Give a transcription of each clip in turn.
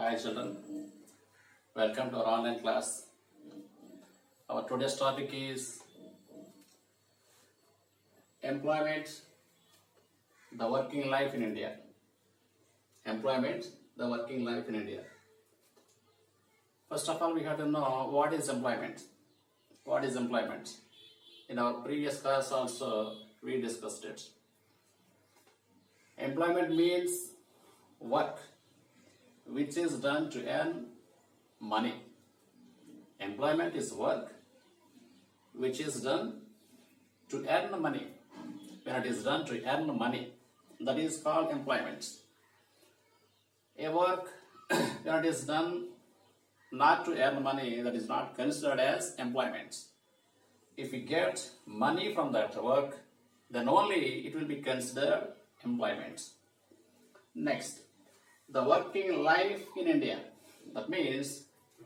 Hi children, welcome to our online class. Our today's topic is employment, the working life in India. Employment, the working life in India. First of all, we have to know what is employment. What is employment? In our previous class also, we discussed it. Employment means work which is done to earn money. Employment is work which is done to earn money. When it is done to earn money, that is called employment. A work when it is done not to earn money, that is not considered as employment. If we get money from that work, then only it will be considered employment. Next, the working life in India. That means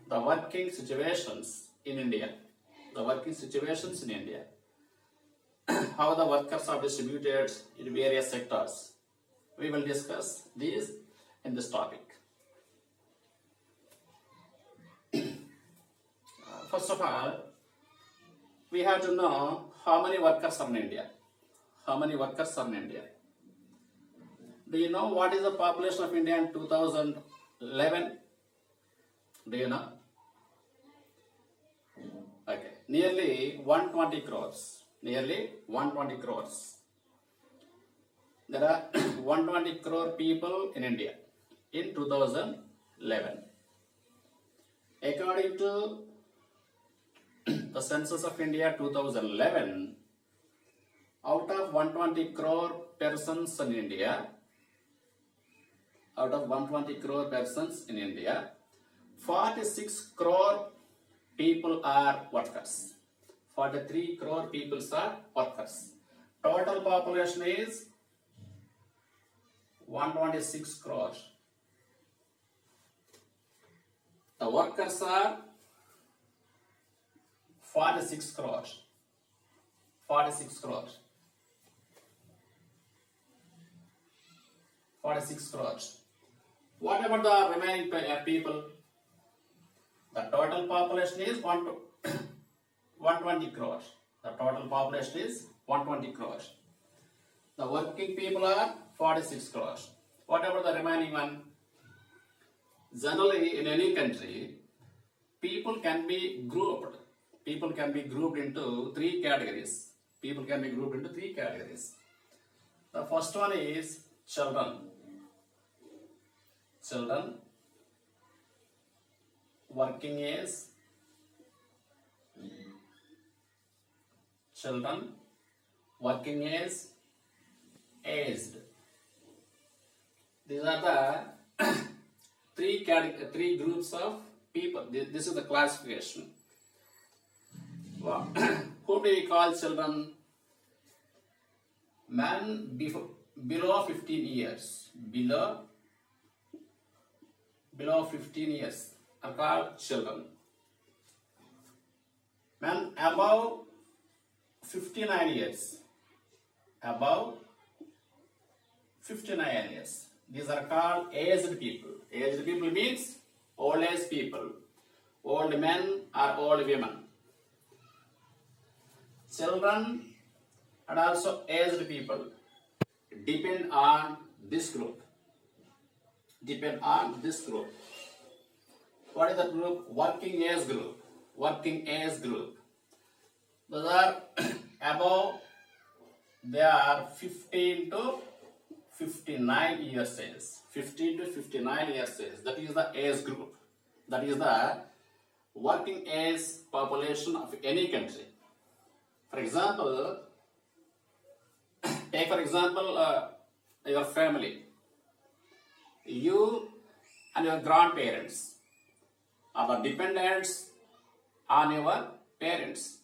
the working situations in India. The working situations in India. How the workers are distributed in various sectors. We will discuss these in this topic. First of all, we have to know how many workers are in India. How many workers are in India? Do you know what is the population of India in 2011? Do you know? Okay, nearly 120 crores. Nearly 120 crores. There are 120 crore people in India in 2011. According to the census of India 2011, out of 120 crore persons in India, 46 crore people are workers. 43 crore people are workers. Total population is 126 crore. The workers are 46 crore. 46 crore. 46 crores. What about the remaining people? The total population is 120 crores. The total population is 120 crores. The working people are 46 crores. What about the remaining one? Generally, in any country, people can be grouped. People can be grouped into three categories. People can be grouped into three categories. The first one is children. Children, working age, children, working age, aged. These are the three groups of people. This is the classification. Who do we call children? Men below 15 years. Below 15 years are called children. Men above 59 years. Above 59 years. These are called aged people. Aged people means old age people. Old men or old women. Children and also aged people depend on this group. Depend on this group. What is the group? Working age group. Working age group. Those are above, they are 15 to 59 years age. 15 to 59 years age. That is the age group. That is the working age population of any country. For example, take for example your family. You and your grandparents are the dependents on your parents.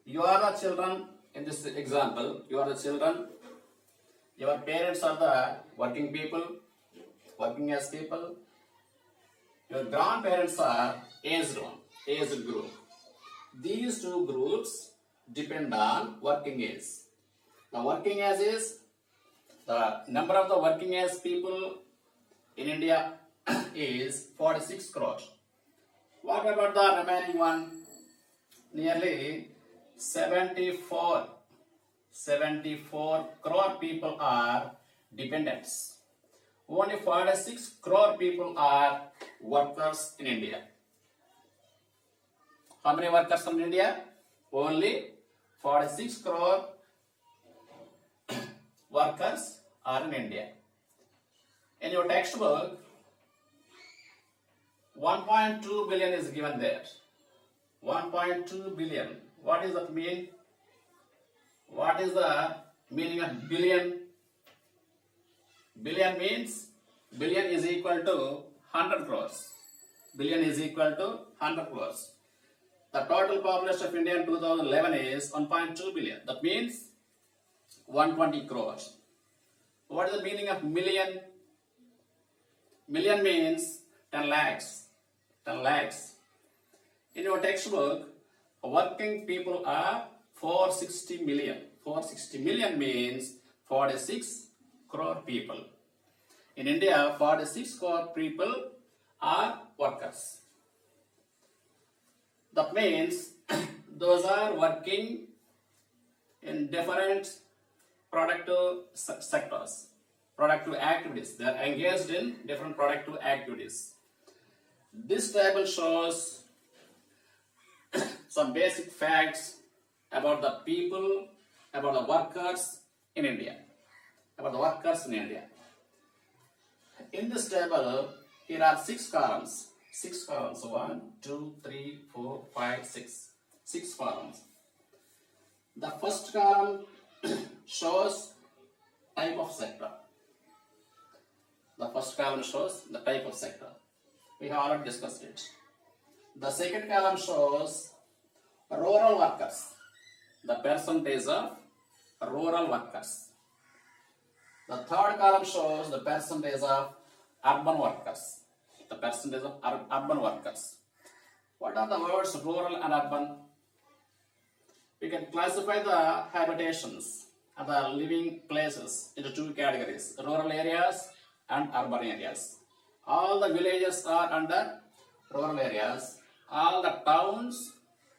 You are the children in this example. You are the children. Your parents are the working people, working as people. Your grandparents are aged group. These two groups depend on working age. The working age is the number of the working age people in India is 46 crore. What about the remaining one? Nearly 74 crore people are dependents. Only 46 crore people are workers in India. How many workers in India? Only 46 crore workers are in India. In your textbook, 1.2 billion is given there. 1.2 billion. What does that mean? What is the meaning of billion? Billion means billion is equal to 100 crores. Billion is equal to 100 crores. The total population of India in 2011 is 1.2 billion. That means 120 crores. What is the meaning of million? Million means 10 lakhs. 10 lakhs. In your textbook, working people are 460 million. 460 million means 46 crore people. In India, 46 crore people are workers. That means those are working in different productive sectors, productive activities. They are engaged in different productive activities. This table shows some basic facts about the people, about the workers in India. About the workers in India. In this table, here are 6 columns. 6 columns. 1, 2, 3, 4, 5, 6. 6 columns. The first column shows type of sector. The first column shows the type of sector. We have already discussed it. The second column shows rural workers. The percentage of rural workers. The third column shows the percentage of urban workers. The percentage of urban workers. What are the words rural and urban? We can classify the habitations and the living places into 2 categories, rural areas and urban areas. All the villages are under rural areas. All the towns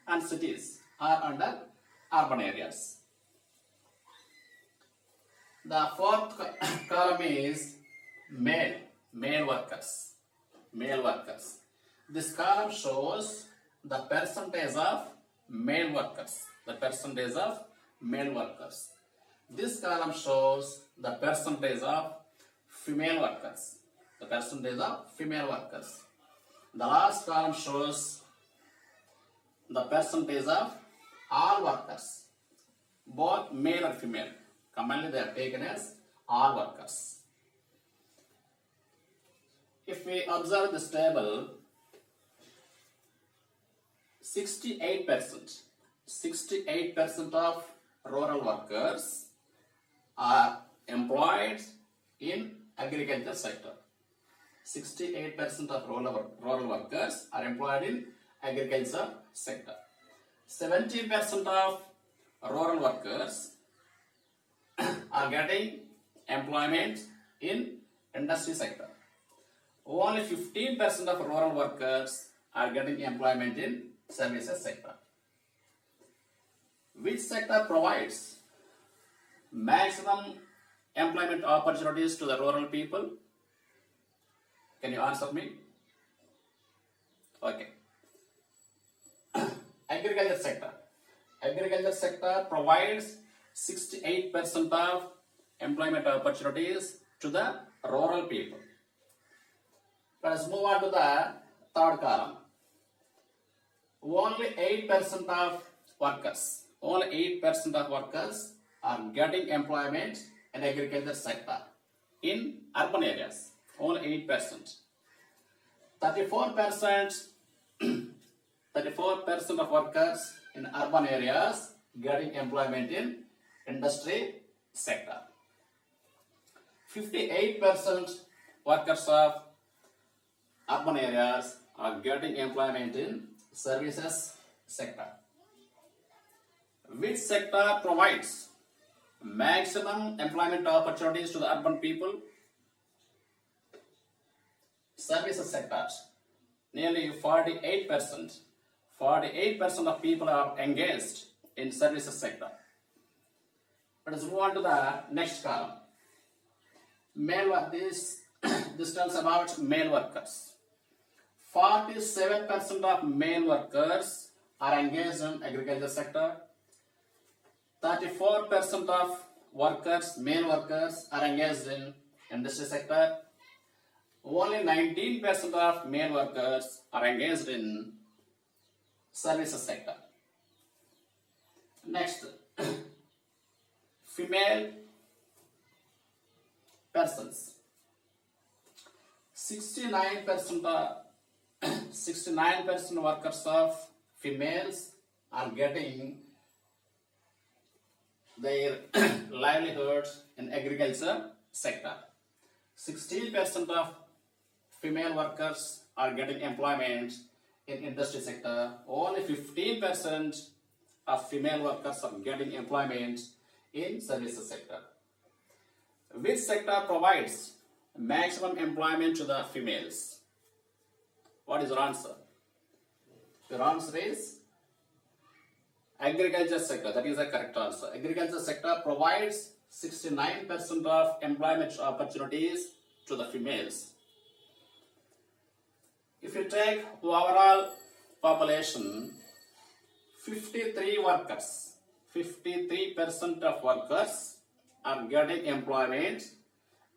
and cities are under urban areas. The fourth column is male workers. Male workers. This column shows the percentage of male workers. The percentage of male workers. This column shows the percentage of female workers. The percentage of female workers. The last column shows the percentage of all workers, both male and female. Commonly they are taken as all workers. If we observe this table, 68% of rural workers are employed in agriculture sector. 68% of rural workers are employed in agriculture sector. 70% of rural workers are getting employment in industry sector. Only 15% of rural workers are getting employment in services sector. Which sector provides maximum employment opportunities to the rural people? Can you answer me? Okay. Agriculture sector. Agriculture sector provides 68% of employment opportunities to the rural people. Let us move on to the third column. Only 8% of workers are getting employment in agriculture sector in urban areas. Only 8%. 34% of workers in urban areas getting employment in industry sector. 58% workers of urban areas are getting employment in services sector. Which sector provides maximum employment opportunities to the urban people? services sector, nearly 48%. 48% of people are engaged in services sector. Let us move on to the next column. Male work. This tells about male workers. 47% of male workers are engaged in agriculture sector. 34% of male workers are engaged in industry sector. Only 19% of male workers are engaged in services sector. Next, female persons. 69% workers of females are getting their livelihood in agriculture sector. 16% of female workers are getting employment in industry sector. Only 15% of female workers are getting employment in services sector. Which sector provides maximum employment to the females? What is your answer? Your answer is agriculture sector. That is the correct answer. Agriculture sector provides 69% of employment opportunities to the females. If you take overall population, 53% of workers are getting employment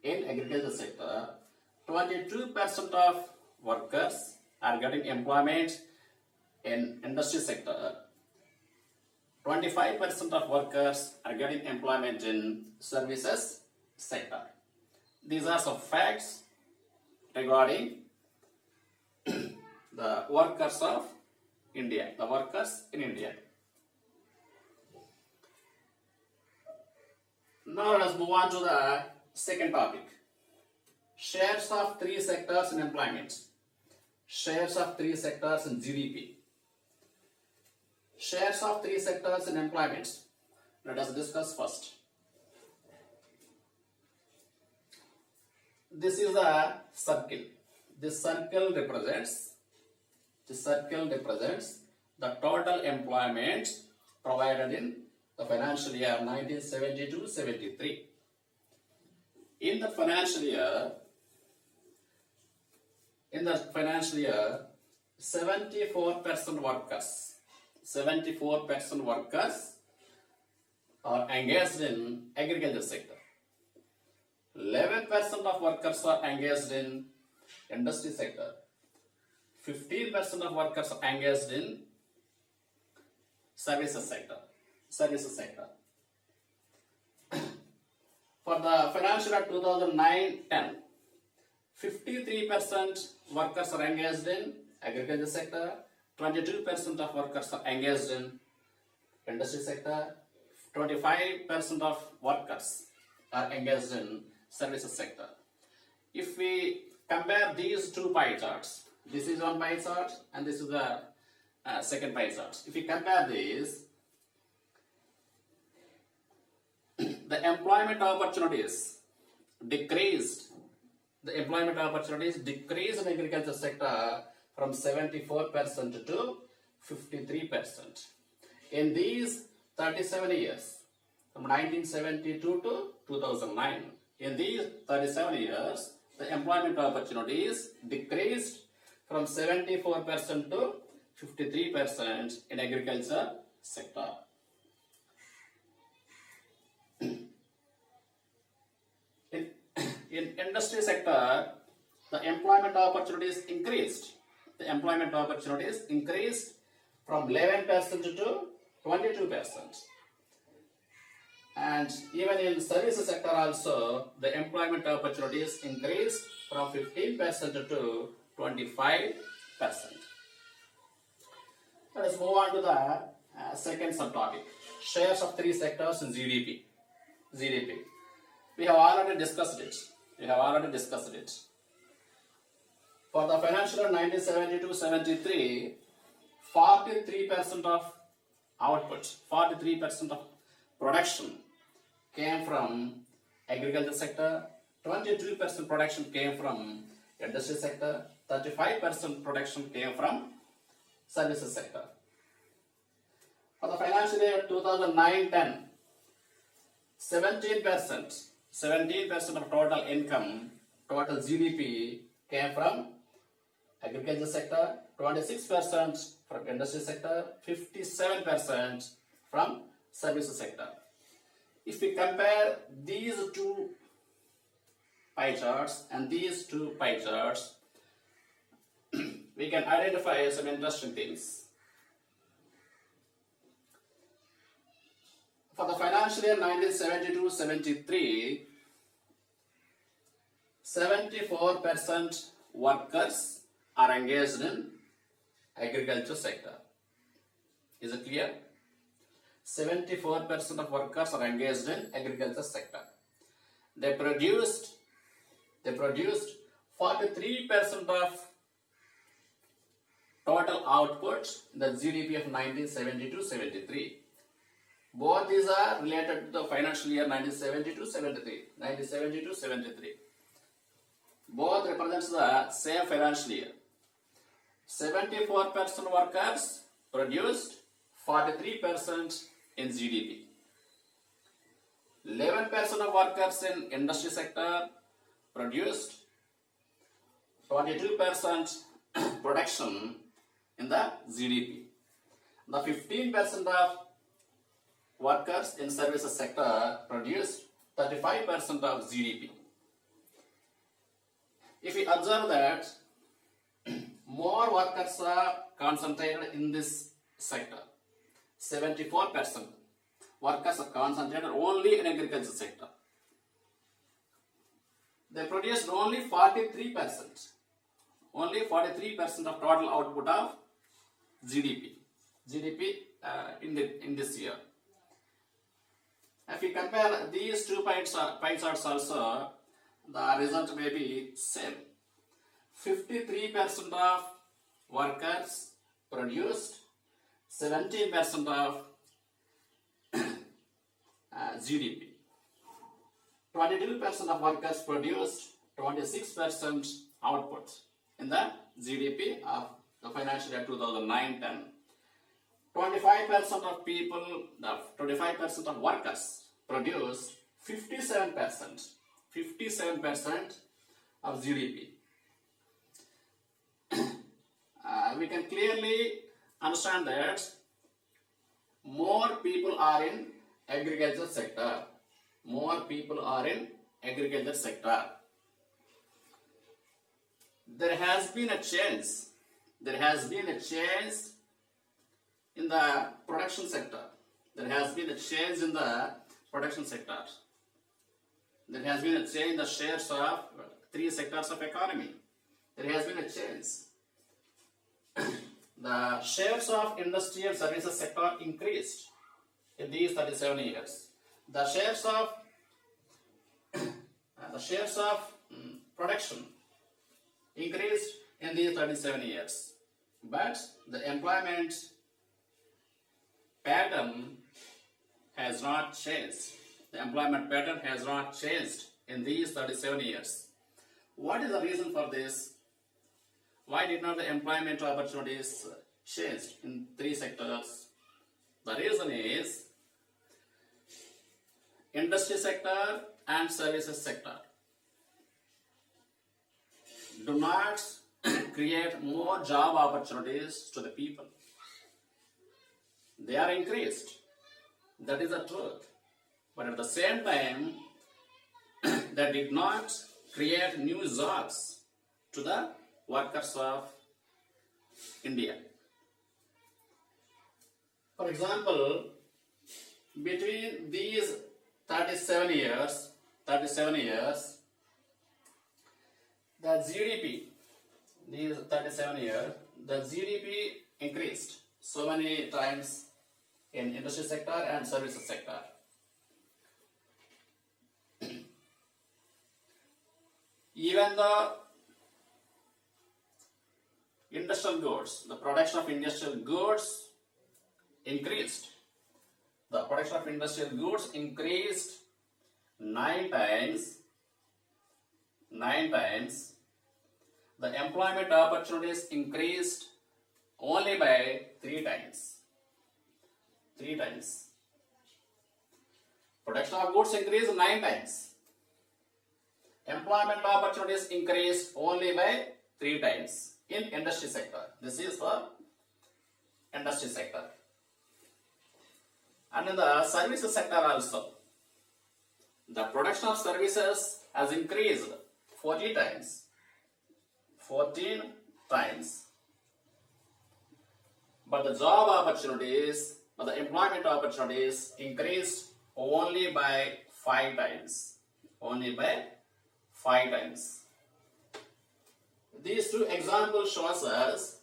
in agriculture sector. 22% of workers are getting employment in industry sector. 25% of workers are getting employment in services sector. These are some facts regarding the workers of India, the workers in India. Now let us move on to the second topic. Shares of three sectors in employment. Shares of three sectors in GDP. Shares of three sectors in employment. Let us discuss first. This is a circle. This circle represents the total employment provided in the financial year 1972-73. In the financial year, 74% workers are engaged in agriculture sector. 11% of workers are engaged in industry sector. 15% of workers are engaged in services sector. For the financial year 2009-10, 53% workers are engaged in agriculture sector, 22% of workers are engaged in industry sector, 25% of workers are engaged in services sector. If we compare these two pie charts, this is one pie chart and this is the second pie chart. If we compare these, the employment opportunities decreased. The employment opportunities decreased in agriculture sector from 74% to 53%. In these 37 years, from 1972 to 2009, in these 37 years, the employment opportunities decreased from 74% to 53% in agriculture sector. In industry sector, the employment opportunities increased. The employment opportunities increased from 11% to 22%. And even in services sector also, the employment opportunities increased from 15% to 25%. Let us move on to the second subtopic. Shares of three sectors in GDP. We have already discussed it. For the financial year 1972-73, 43% of output, 43% of production came from agriculture sector, 22% production came from industry sector, 35% production came from services sector. For the financial year 2009-10, 17% of total income, total GDP came from agriculture sector, 26% from industry sector, 57% from services sector. If we compare these two pie charts and these two pie charts, we can identify some interesting things. For the financial year 1972-73, 74% workers are engaged in agriculture sector. Is it clear? 74% of workers are engaged in agriculture sector. They produced 43% of total output in the GDP of 1972-73. Both these are related to the financial year 1970-73. Both represents the same financial year. 74% workers produced 43% in GDP. 11% of workers in industry sector produced 22% production in the GDP. The 15% of workers in services sector produced 35% of GDP. If we observe that more workers are concentrated in this sector, 74% workers are concentrated only in agriculture sector. They produced only 43%. Only 43% of total output of GDP in this year. If we compare these two pie charts also, the result may be same. 53% of workers produced 17% of GDP. 22% of workers produced 26% output in the GDP of the financial year 2009-10. 25% of people, 25% of workers produced 57% of GDP. We can clearly understand that more people are in agriculture sector. More people are in agriculture sector. There has been a change. There has been a change in the production sector. There has been a change in the production sector. There has been a change in the shares of three sectors of economy. There has been a change. The shares of industry and services sector increased in these 37 years. The shares of production increased in these 37 years. But the employment pattern has not changed. The employment pattern has not changed in these 37 years. What is the reason for this? Why did not the employment opportunities change in three sectors? The reason is industry sector and services sector do not create more job opportunities to the people. They are increased. That is the truth. But at the same time, they did not create new jobs to the workers of India. For example, between these 37 years, the GDP, these 37 years, the GDP increased so many times in industry sector and services sector. Even the industrial goods, the production of industrial goods increased. The production of industrial goods increased 9 times the employment opportunities increased only by 3 times. 3 times. Production of goods increased 9 times. Employment opportunities increased only by 3 times in industry sector. This is for industry sector. And in the services sector also, the production of services has increased 14 times. 14 times. But the job opportunities, but the employment opportunities increased only by 5 times. Only by 5 times. These two examples shows us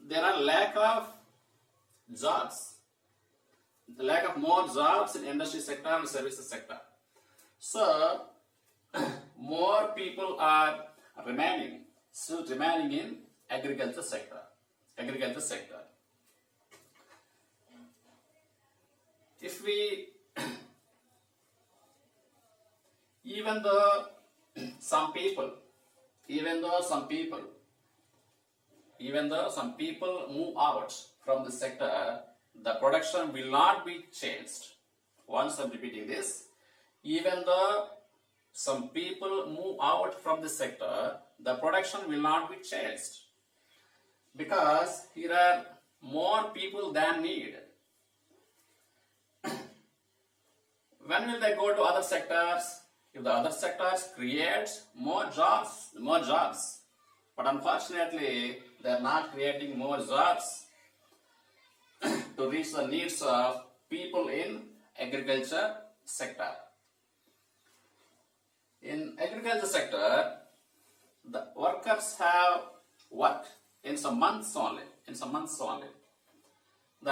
there are lack of jobs. The lack of more jobs in industry sector and services sector. So, more people are still remaining in agriculture sector. Agriculture sector. If we, even though some people move out from the sector, the production will not be changed. Once I'm repeating this, even though some people move out from the sector, the production will not be changed. Because here are more people than need. When will they go to other sectors? If the other sectors create more jobs. But unfortunately, they are not creating more jobs to reach the needs of people in agriculture sector. In agriculture sector, the workers have work in some months only. In the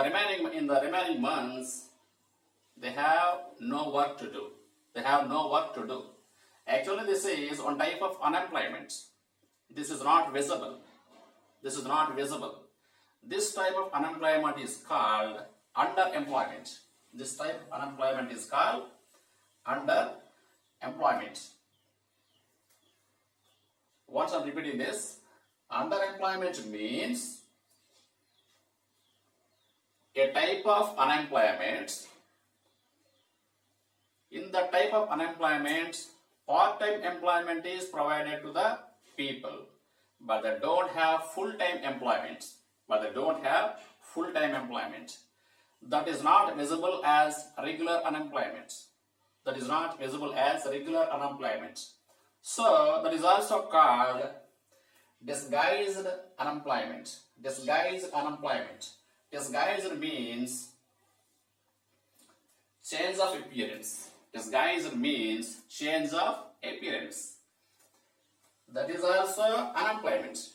remaining months, they have no work to do. Actually, this is one type of unemployment. This is not visible. This type of unemployment is called underemployment. Once I'm repeating this, underemployment means a type of unemployment. In the type of unemployment, part-time employment is provided to the people, but they don't have full-time employment. That is not visible as regular unemployment. So, that is also called disguised unemployment. Disguised means change of appearance. That is also unemployment,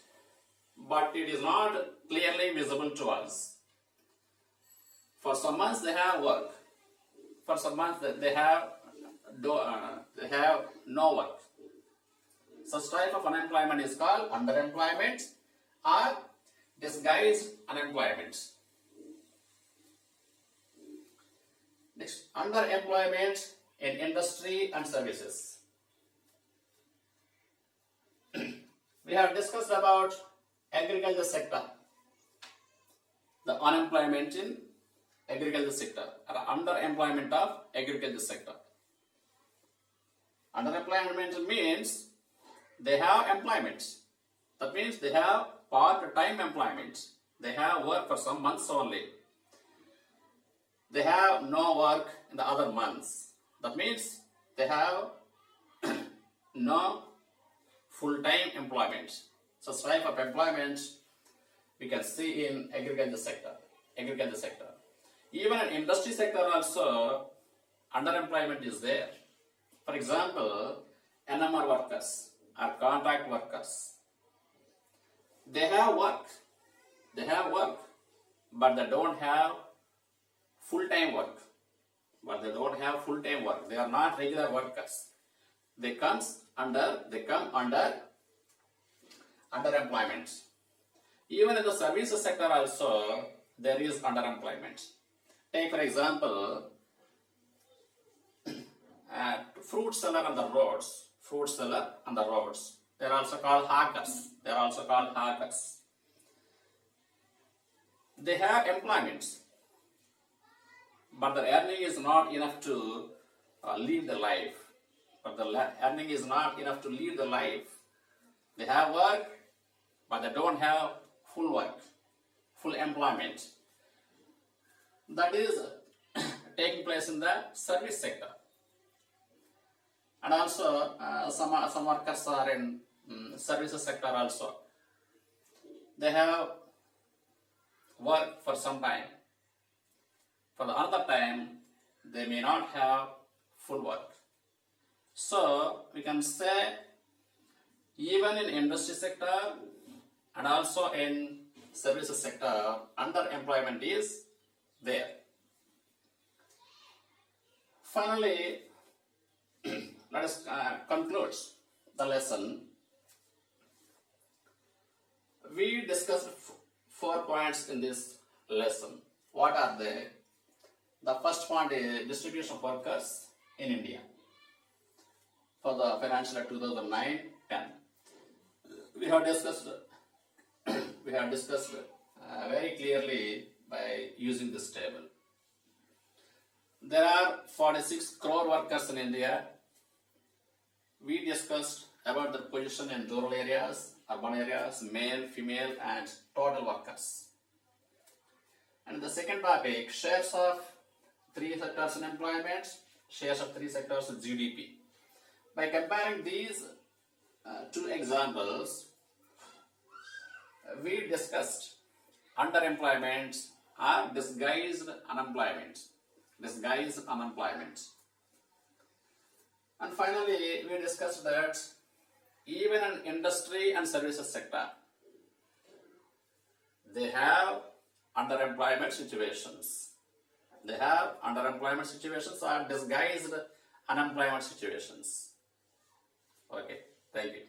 but it is not clearly visible to us. For some months they have work. For some months they have no work. Such type of unemployment is called underemployment or disguised unemployment. Next, underemployment in industry and services. We have discussed about agriculture sector. The unemployment in agriculture sector or underemployment of agriculture sector. Underemployment means they have employment. That means they have part-time employment. They have work for some months only. They have no work in the other months. That means they have no full-time employment. Such type of employment we can see in agriculture sector. Even in industry sector also, underemployment is there. For example, NMR workers or contract workers. They have work, but they don't have full-time work. They are not regular workers. They come under underemployment. Even in the services sector also, there is underemployment. Take for example, fruit seller on the roads. They are also called hackers. They are also called hackers. They have employments, but the earning is not enough to live the life. But the earning is not enough to live the life. They have work, but they don't have full work, full employment. That is taking place in the service sector. And also some workers are in services sector also. They have work for some time. For the other time, they may not have full work. So we can say even in industry sector and also in services sector, underemployment is there. Finally, let us conclude the lesson. We discussed 4 points in this lesson. What are they? The first point is distribution of workers in India for the financial year 2009-10. We have discussed very clearly by using this table. There are 46 crore workers in India. We discussed about the position in rural areas, urban areas, male, female, and total workers. And the second topic, shares of 3 sectors in employment, shares of 3 sectors in GDP. By comparing these 2 examples, we discussed underemployment or disguised unemployment. Disguised unemployment. And finally, we discussed that even in industry and services sector, they have underemployment situations. They have underemployment situations or disguised unemployment situations. Okay, thank you.